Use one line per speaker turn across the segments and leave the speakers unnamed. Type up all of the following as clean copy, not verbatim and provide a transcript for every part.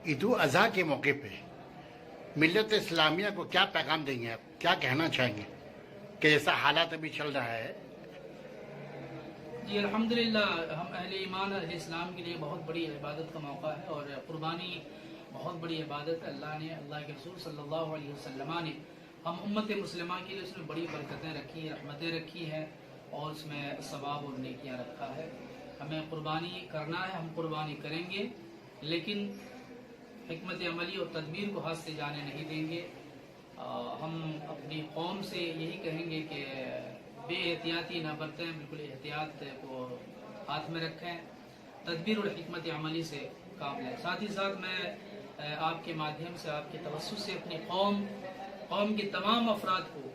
عید الاضحیٰ کے موقع پہ ملت اسلامیہ کو کیا پیغام دیں گے آپ؟ کیا کہنا چاہیں گے کہ جیسا حالات ابھی چل رہا ہے؟
جی الحمدللہ ہم اہل ایمان اہل اسلام کے لیے بہت بڑی عبادت کا موقع ہے، اور قربانی بہت بڑی عبادت ہے۔ اللہ کے رسول صلی اللہ علیہ وسلم نے ہم امت مسلمہ کے لیے اس میں بڑی برکتیں رکھی ہیں، رحمتیں رکھی ہیں، اور اس میں ثواب اور نیکیاں رکھا ہے۔ ہمیں قربانی کرنا ہے، ہم قربانی کریں گے، لیکن حکمت عملی اور تدبیر کو ہاتھ سے جانے نہیں دیں گے۔ ہم اپنی قوم سے یہی کہیں گے کہ بے احتیاطی نہ برتیں، بالکل احتیاط کو ہاتھ میں رکھیں، تدبیر اور حکمت عملی سے کام لیں۔ ساتھ ہی ساتھ میں آپ کے مادھیم سے، آپ کے توسط سے اپنی قوم کے تمام افراد کو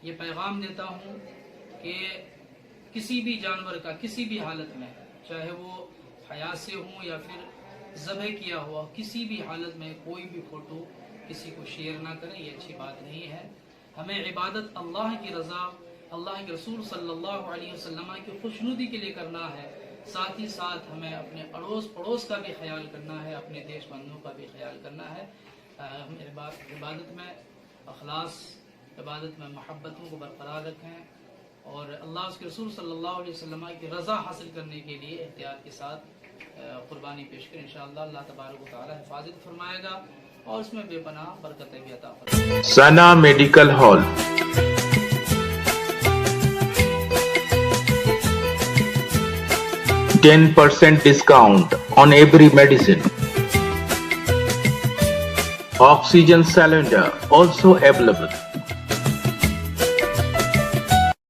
یہ پیغام دیتا ہوں کہ کسی بھی جانور کا کسی بھی حالت میں، چاہے وہ حیات سے ہوں یا پھر ذبح کیا ہوا، کسی بھی حالت میں کوئی بھی فوٹو کسی کو شیئر نہ کریں، یہ اچھی بات نہیں ہے۔ ہمیں عبادت اللہ کی رضا، اللہ کے رسول صلی اللہ علیہ وسلم کی خوشنودی کے لیے کرنا ہے۔ ساتھ ہی ساتھ ہمیں اپنے اڑوس پڑوس کا بھی خیال کرنا ہے، اپنے دیش بندوں کا بھی خیال کرنا ہے۔ ہم عبادت میں اخلاص، عبادت میں محبتوں کو برقرار رکھیں، اور اللہ اس کے رسول صلی اللہ علیہ وسلم کی رضا حاصل کرنے کے لیے احتیاط کے ساتھ قربانی پیش کریں۔ انشاءاللہ اللہ تبارک و تعالی حفاظت فرمائے گا، اور اس میں بے پناہ برکتیں بھی عطا فرمائے گا۔
ثنا medical hall 10% discount on every medicine. Oxygen cylinder also available.